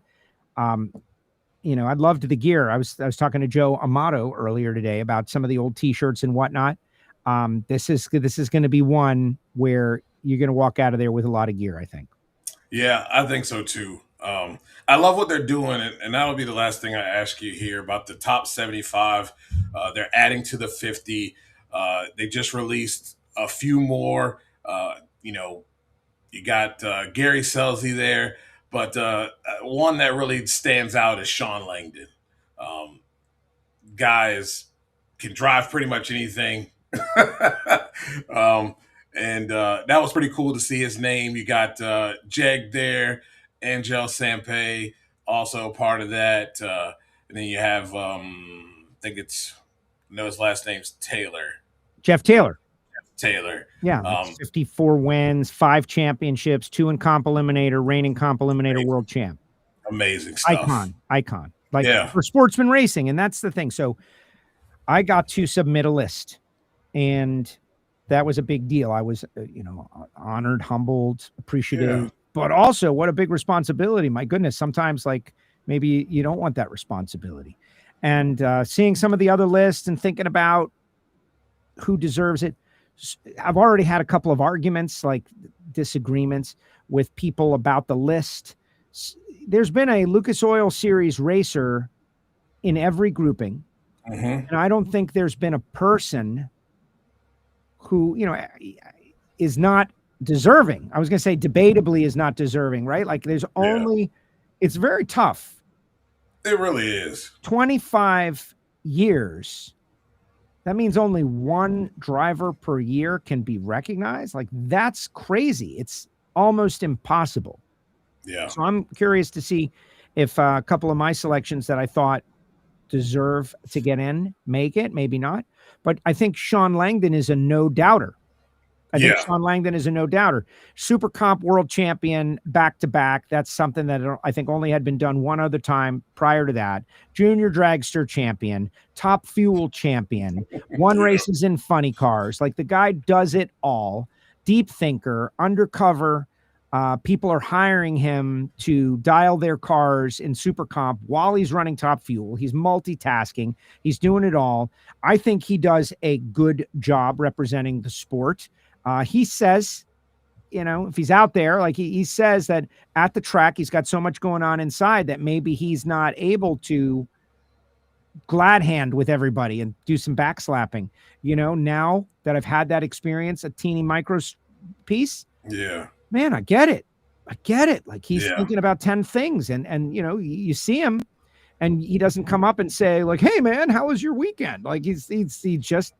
I'd loved the gear. I was talking to Joe Amato earlier today about some of the old t-shirts and whatnot. This is going to be one where you're going to walk out of there with a lot of gear, I think. Yeah, I think so too. I love what they're doing, and that'll be the last thing I ask you here about the top 75. They're adding to the 50. They just released a few more. You got Gary Selsey there, but one that really stands out is Sean Langdon. Guys can drive pretty much anything. And that was pretty cool to see his name. You got Jeg there, Angel Sampe, also part of that. And then you have, his last name's Taylor. Jeff Taylor. Yeah. 54 wins, 5 championships, 2 in comp eliminator, reigning comp eliminator world champ. Amazing stuff. Icon. For sportsman racing. And that's the thing. So I got to submit a list, and that was a big deal. I was, honored, humbled, appreciative, but also what a big responsibility. My goodness. Sometimes maybe you don't want that responsibility. And seeing some of the other lists and thinking about who deserves it. I've already had a couple of arguments, disagreements with people about the list. There's been a Lucas Oil Series racer in every grouping. And I don't think there's been a person who, is not deserving. I was going to say debatably is not deserving, right? There's only, it's very tough. It really is. 25 years. That means only one driver per year can be recognized. That's crazy. It's almost impossible. Yeah. So I'm curious to see if a couple of my selections that I thought deserve to get in make it, maybe not. But I think Sean Langdon is a no-doubter. Sean Langdon is a no-doubter. Super Comp world champion back-to-back. That's something that I think only had been done one other time prior to that. Junior Dragster champion, Top Fuel champion, won races in funny cars. The guy does it all. Deep thinker, undercover. People are hiring him to dial their cars in Super Comp while he's running Top Fuel. He's multitasking. He's doing it all. I think he does a good job representing the sport. He says, if he's out there, he says that at the track, he's got so much going on inside that maybe he's not able to glad hand with everybody and do some backslapping. Now that I've had that experience, a teeny micro piece. Yeah. Man, I get it. He's thinking about 10 things and you see him and he doesn't come up and say hey man, how was your weekend? He's just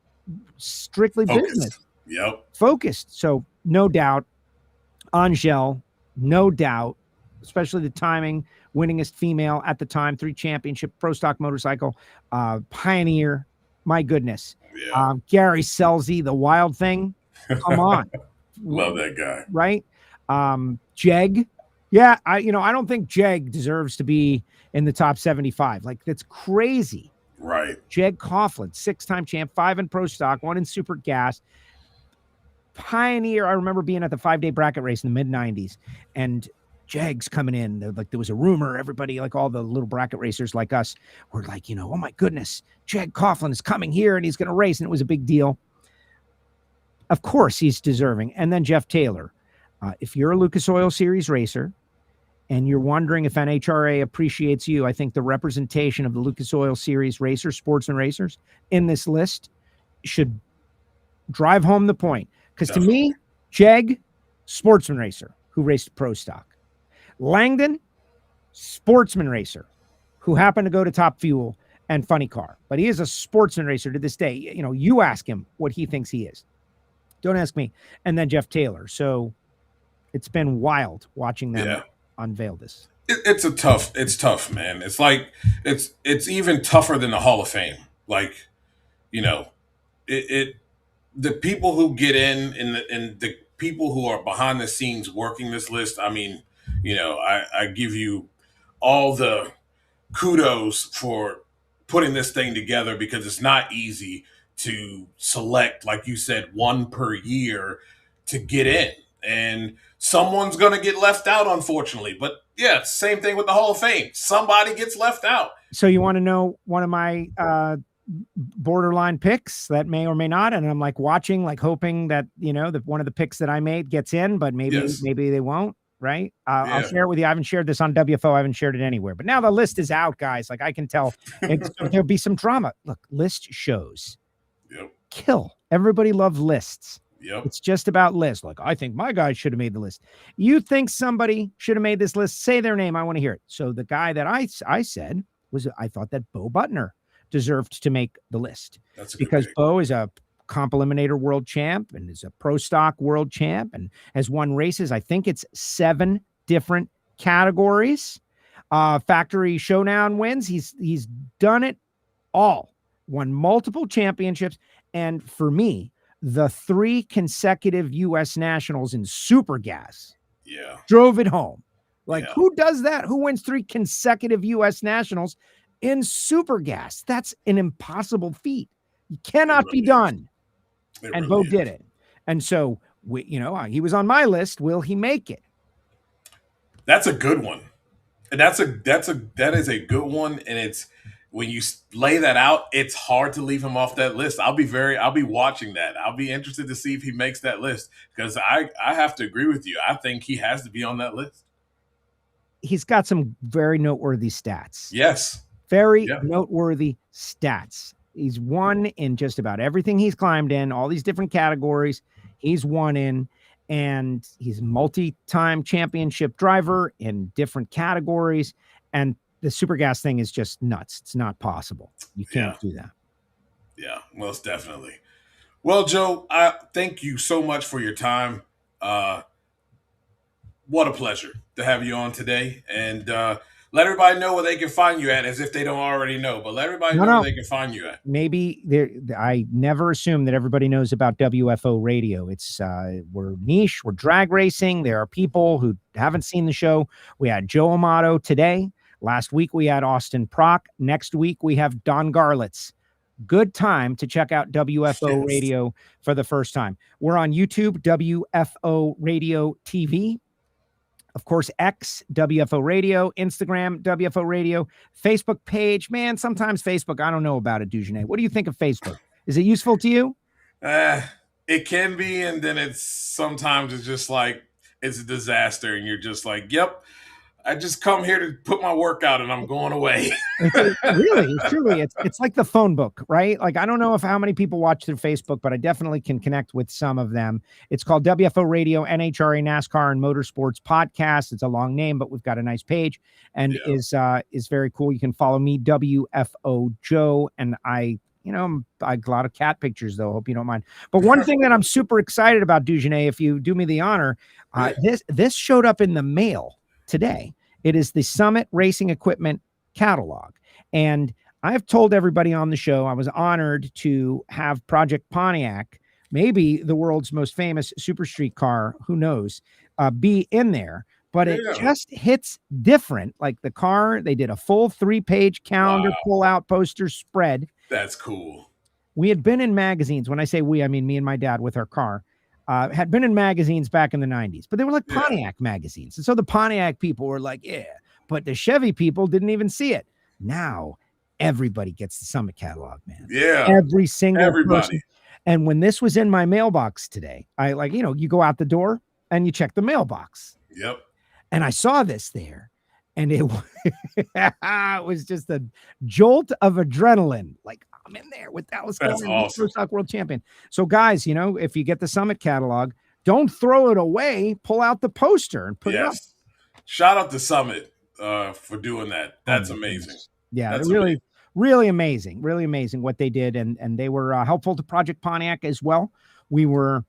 strictly business. Yep. Focused. So no doubt, Angel, no doubt, especially the timing, winningest female at the time, 3 championship, pro stock motorcycle, pioneer. My goodness. Yeah. Gary Selsey, the wild thing. Come on. Love that guy. Right. Jeg. Yeah. I don't think Jeg deserves to be in the top 75. That's crazy. Right. Jeg Coughlin, 6-time champ, 5 in pro stock, 1 in super gas. Pioneer. I remember being at the 5-day bracket race in the mid-90s and Jag's coming in. Like there was a rumor, everybody, like all the little bracket racers like us were like, oh my goodness, Jag Coughlin is coming here and he's going to race. And it was a big deal. Of course he's deserving. And then Jeff Taylor, if you're a Lucas Oil Series racer and you're wondering if NHRA appreciates you, I think the representation of the Lucas Oil Series racers, sportsman racers in this list should drive home the point. Because to me, Jag, sportsman racer who raced pro stock. Langdon, sportsman racer who happened to go to Top Fuel and Funny Car. But he is a sportsman racer to this day. You ask him what he thinks he is. Don't ask me. And then Jeff Taylor. So it's been wild watching them unveil this. It's tough, man. It's like, it's even tougher than the Hall of Fame. Like, the people who get in and the people who are behind the scenes working this list, I mean, I give you all the kudos for putting this thing together, because it's not easy to select, like you said, one per year to get in. And someone's going to get left out, unfortunately. But yeah, same thing with the Hall of Fame. Somebody gets left out. So you want to know one of my borderline picks that may or may not, and I'm like watching, like hoping that that one of the picks that I made gets in, but maybe they won't. Right? I'll share it with you. I haven't shared this on WFO. I haven't shared it anywhere. But now the list is out, guys. Like I can tell there'll be some drama. Look, list shows kill. Everybody loves lists. Yep. It's just about lists. Like, I think my guy should have made the list. You think somebody should have made this list? Say their name. I want to hear it. So the guy that I said was, I thought that Bo Butner deserved to make the list. That's because Bo is a comp eliminator world champ and is a pro stock world champ and has won races. I think it's 7 different categories. Factory showdown wins. He's done it all. Won multiple championships. And for me, the 3 consecutive U.S. nationals in super gas drove it home. Like who does that? Who wins 3 consecutive U.S. nationals in super gas? That's an impossible feat. It cannot be done. And Bo did it. And so, he was on my list. Will he make it? That's a good one. That is a good one. And it's, when you lay that out, it's hard to leave him off that list. I'll be watching that. I'll be interested to see if he makes that list, because I have to agree with you. I think he has to be on that list. He's got some very noteworthy stats. Yes. Very noteworthy stats. He's won in just about everything he's climbed in, all these different categories he's won in, and he's a multi-time championship driver in different categories. And the super gas thing is just nuts. It's not possible. You can't do that. Yeah, most definitely. Well, Joe, I thank you so much for your time. What a pleasure to have you on today. And let everybody know where they can find you at, as if they don't already know. But let everybody know where they can find you at. Maybe I never assume that everybody knows about WFO Radio. It's we're niche. We're drag racing. There are people who haven't seen the show. We had Joe Amato today. Last week, we had Austin Prock. Next week, we have Don Garlitz. Good time to check out WFO Radio for the first time. We're on YouTube, WFO Radio TV. Of course, X, WFO Radio, Instagram, WFO Radio, Facebook page. Man, sometimes Facebook, I don't know about it, Dugenais. What do you think of Facebook? Is it useful to you? It can be, and then sometimes it's just like, it's a disaster, and you're just like, yep, I just come here to put my work out and I'm going away. It's like the phone book, right? Like, I don't know how many people watch through Facebook, but I definitely can connect with some of them. It's called WFO Radio, NHRA, NASCAR, and Motorsports Podcast. It's a long name, but we've got a nice page and is very cool. You can follow me, WFO Joe, and I got a lot of cat pictures, though. Hope you don't mind. But one thing that I'm super excited about, Dugenais, if you do me the honor, this showed up in the mail today. It is the Summit Racing Equipment catalog. And I've told everybody on the show, I was honored to have Project Pontiac, maybe the world's most famous super street car, who knows, be in there. But it just hits different. Like the car, they did a full 3-page calendar pull-out poster spread. That's cool. We had been in magazines. When I say we, I mean me and my dad with our car. had been in magazines back in the 90s, but they were like Pontiac magazines. And so the Pontiac people were like, yeah, but the Chevy people didn't even see it. Now everybody gets the Summit catalog, man. Yeah. Every single person. And when this was in my mailbox today, I you go out the door and you check the mailbox. Yep. And I saw this there, and it was just a jolt of adrenaline. Like, I'm in there with Dallas That's awesome. Pro Stock World Champion. So guys, if you get the Summit catalog, don't throw it away. Pull out the poster and put it up. Shout out to Summit for doing that. That's amazing. Yeah, that's really, really amazing. Really amazing what they did. And they were helpful to Project Pontiac as well. We were,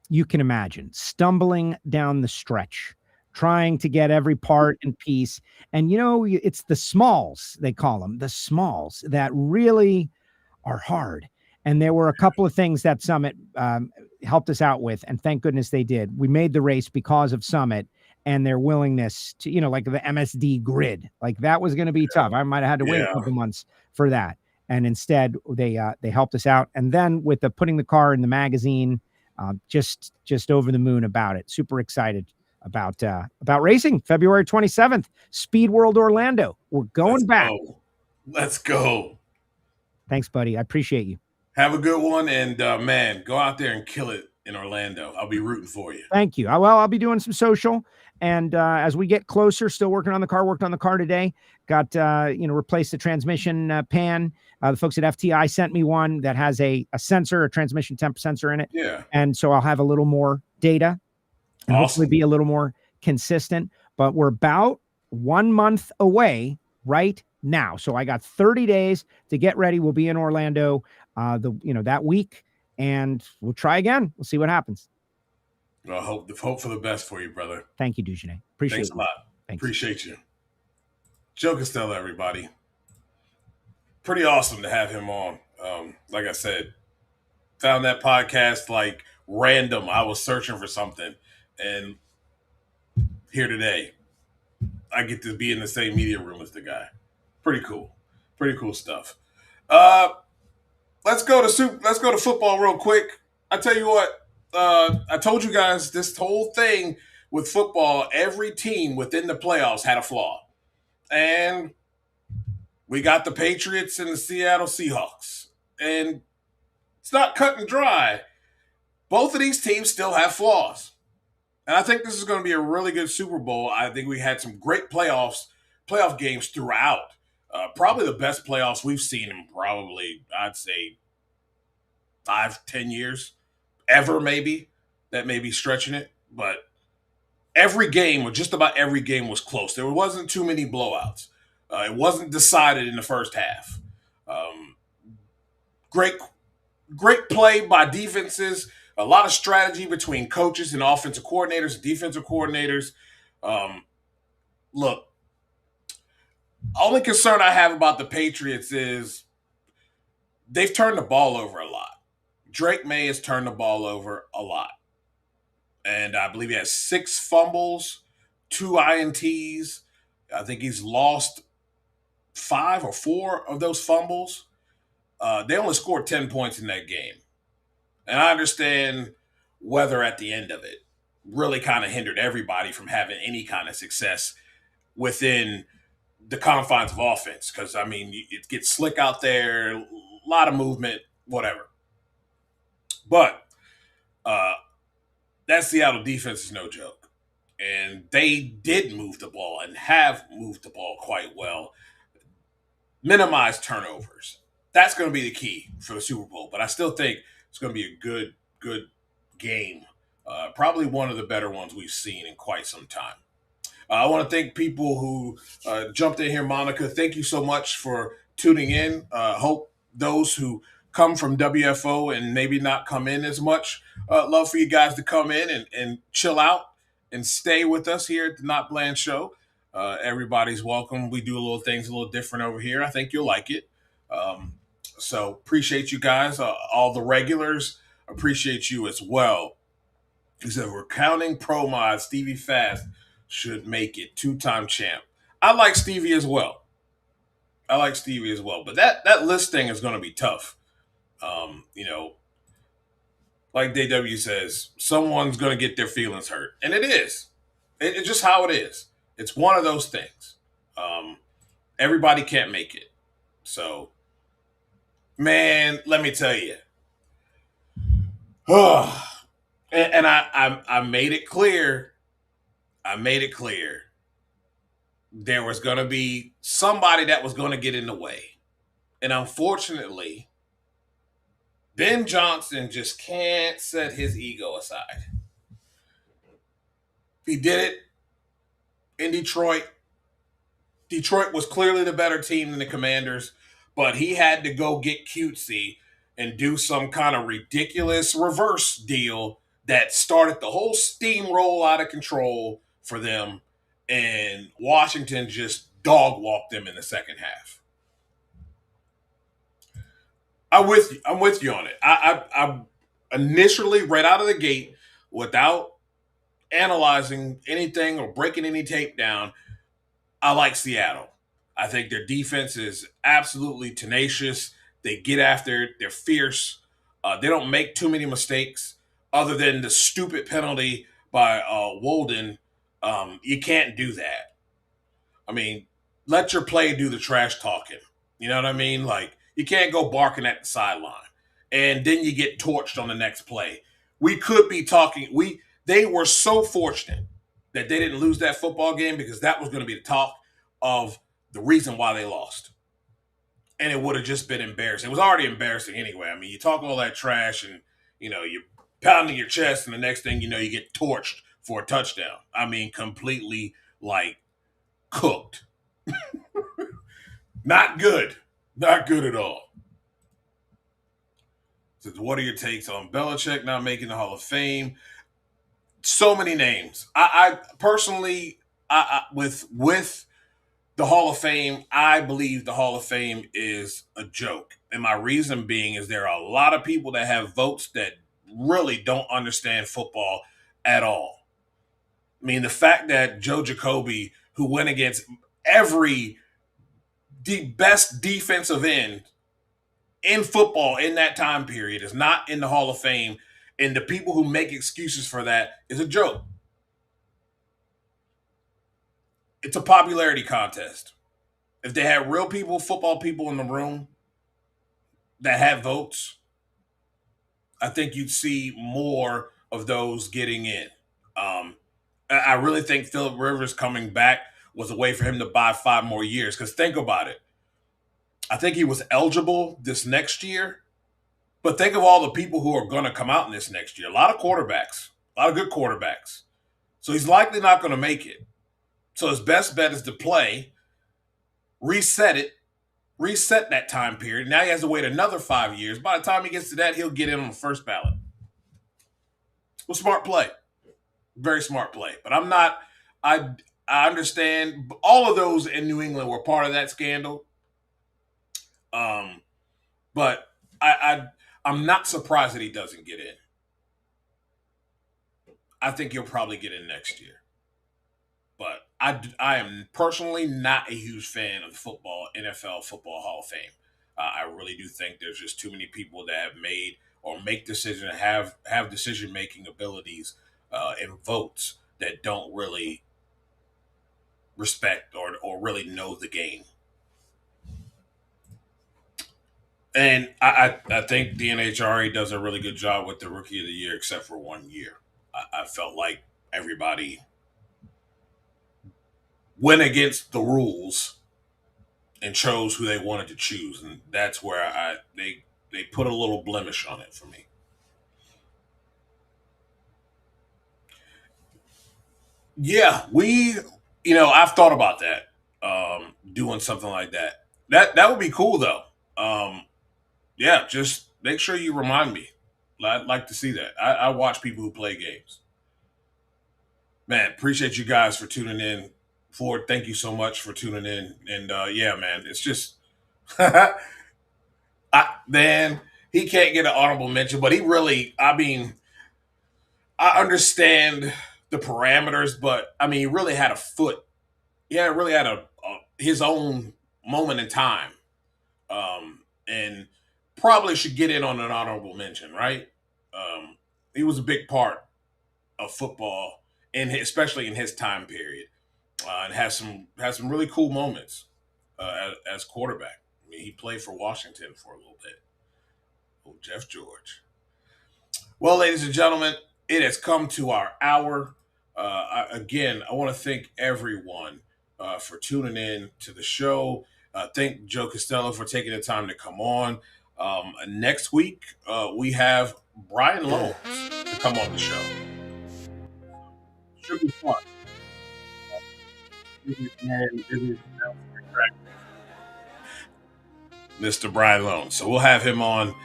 you can imagine, stumbling down the stretch, trying to get every part and piece. And, it's the smalls, they call them, the smalls that really are hard. And there were a couple of things that Summit helped us out with. And thank goodness they did. We made the race because of Summit and their willingness to, like the MSD grid, like that was going to be tough. I might've had to wait a couple months for that. And instead they helped us out. And then with putting the car in the magazine, just over the moon about it. Super excited about racing. February 27th, Speed World Orlando. We're going back. Let's go. Thanks, buddy. I appreciate you. Have a good one. And man, go out there and kill it in Orlando. I'll be rooting for you. Thank you. I'll be doing some social. And as we get closer, still worked on the car today. Got, replaced the transmission pan. The folks at FTI sent me one that has a sensor, a transmission temp sensor in it. Yeah. And so I'll have a little more data and hopefully be a little more consistent. But we're about 1 month away right now. So I got 30 days to get ready. We'll be in Orlando that week, and we'll try again. We'll see what happens. Well, hope for the best for you, brother. Thank you, Dujanet. Appreciate it. Thanks a lot. Appreciate you. Joe Castello, everybody. Pretty awesome to have him on. Like I said, found that podcast like random. I was searching for something, and here today, I get to be in the same media room as the guy. Pretty cool. Pretty cool stuff. Let's go to football real quick. I tell you what. I told you guys this whole thing with football, every team within the playoffs had a flaw. And we got the Patriots and the Seattle Seahawks. And it's not cut and dry. Both of these teams still have flaws. And I think this is going to be a really good Super Bowl. I think we had some great playoff games throughout. Probably the best playoffs we've seen in probably, I'd say, 5-10 years. Ever, maybe. That may be stretching it. But every game, or just about every game, was close. There wasn't too many blowouts. It wasn't decided in the first half. Great play by defenses. A lot of strategy between coaches and offensive coordinators and defensive coordinators. Look, only concern I have about the Patriots is they've turned the ball over a lot. Drake May has turned the ball over a lot. And I believe he has 6 fumbles, 2 INTs. I think he's lost 5 or 4 of those fumbles. They only scored 10 points in that game. And I understand weather at the end of it really kind of hindered everybody from having any kind of success within the confines of offense. Because, I mean, it gets slick out there, a lot of movement, whatever. But that Seattle defense is no joke. And they did move the ball and have moved the ball quite well. Minimize turnovers. That's going to be the key for the Super Bowl. But I still think it's going to be a good game. Probably one of the better ones we've seen in quite some time. I want to thank people who jumped in here. Monica, thank you so much for tuning in. Hope those who come from WFO and maybe not come in as much. Love for you guys to come in and chill out and stay with us here at the NotBland Show. Everybody's welcome. We do a little things a little different over here. I think you'll like it. So appreciate you guys. All the regulars appreciate you as well. He said, we're counting pro mod. Stevie Fast should make it 2-time champ. I like Stevie as well. But that list thing is going to be tough. like DW says, someone's going to get their feelings hurt. And it is. It's just how it is. It's one of those things. Everybody can't make it. So, man, let me tell you. And I made it clear. There was going to be somebody that was going to get in the way. And unfortunately, Ben Johnson just can't set his ego aside. He did it in Detroit. Detroit was clearly the better team than the Commanders, but he had to go get cutesy and do some kind of ridiculous reverse deal that started the whole steamroll out of control for them, and Washington just dog walked them in the second half. I'm with you on it. I initially, right out of the gate, without analyzing anything or breaking any tape down, I like Seattle. I think their defense is absolutely tenacious. They get after it. They're fierce. They don't make too many mistakes other than the stupid penalty by Wolden. You can't do that. I mean, let your play do the trash talking. You know what I mean? Like, you can't go barking at the sideline. And then you get torched on the next play. We could be talking. They were so fortunate that they didn't lose that football game, because that was going to be the talk of the reason why they lost. And it would have just been embarrassing. It was already embarrassing anyway. I mean, you talk all that trash and, you're pounding your chest, and the next thing you know, you get torched for a touchdown. I mean, completely, cooked. Not good. Not good at all. So what are your takes on Belichick not making the Hall of Fame? So many names. I personally, with the Hall of Fame, I believe the Hall of Fame is a joke. And my reason being is there are a lot of people that have votes that really don't understand football at all. I mean, the fact that Joe Jacoby, who went against the best defensive end in football in that time period, is not in the Hall of Fame, and the people who make excuses for that is a joke. It's a popularity contest. If they had real people, football people in the room that had votes, I think you'd see more of those getting in. I really think Phillip Rivers coming back was a way for him to buy 5 more years. Because think about it. I think he was eligible this next year. But think of all the people who are going to come out in this next year. A lot of quarterbacks. A lot of good quarterbacks. So he's likely not going to make it. So his best bet is to play, reset that time period. Now he has to wait another 5 years. By the time he gets to that, he'll get in on the first ballot. Well, smart play. Very smart play. But I understand all of those in New England were part of that scandal. But I'm not surprised that he doesn't get in. I think he'll probably get in next year. But I am personally not a huge fan of the NFL Football Hall of Fame. I really do think there's just too many people that have made or make decisions, have decision-making abilities and votes that don't really respect or really know the game. And I think the NHRA does a really good job with the Rookie of the Year, except for 1 year. I felt like everybody went against the rules and chose who they wanted to choose, and that's where they put a little blemish on it for me. Yeah, I've thought about that, doing something like that. That would be cool though. Yeah, just make sure you remind me. I'd like to see that. I watch people who play games. Man, appreciate you guys for tuning in. Ford, thank you so much for tuning in. And yeah, man, it's just, man, he can't get an honorable mention, but he really, I understand the parameters, but he really had a foot. Yeah, really had his own moment in time. And probably should get in on an honorable mention, right? was a big part of football, especially in his time period, and has some really cool moments as quarterback. I mean, he played for Washington for a little bit. Oh, Jeff George. Well, ladies and gentlemen, it has come to our hour. Again, I want to thank everyone for tuning in to the show. Thank Joe Castello for taking the time to come on. Next week, we have Brian Loans to come on the show. Should be fun. Mr. Brian Loans. So we'll have him on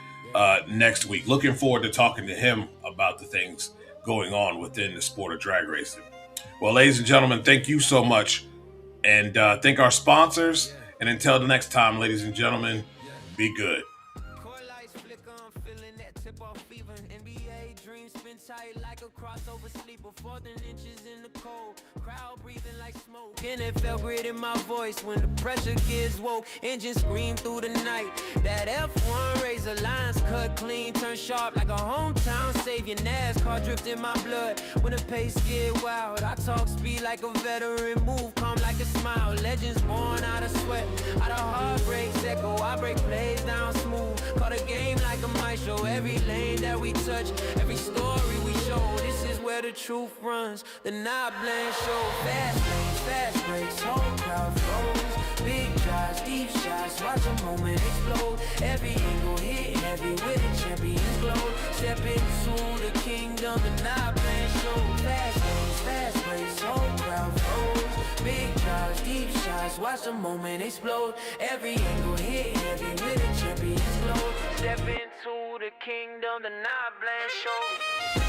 next week. Looking forward to talking to him about the things going on within the sport of drag racing. Well, ladies and gentlemen, thank you so much. And thank our sponsors. And until the next time, ladies and gentlemen, be good. NFL grit in my voice when the pressure gets woke. Engine scream through the night. That F1 razor lines cut clean, turn sharp like a hometown savior. NASCAR drift in my blood when the pace get wild. I talk speed like a veteran, move calm like a smile. Legends born out of sweat, out of heartbreaks echo. I break plays down smooth, call the game like a maestro. Every lane that we touch, every story we show. This is where the truth runs. The NotBland Show. Fast lanes, fast breaks, whole crowd froze. Big drives, deep shots, watch a moment explode. Every angle hit heavy with the champion's glow. Step into the kingdom, the NotBland Show. Fast lanes, fast breaks, whole crowd froze. Big drives, deep shots, watch the moment explode. Every angle hit heavy with the champion's glow. Step into the kingdom, the NotBland Show.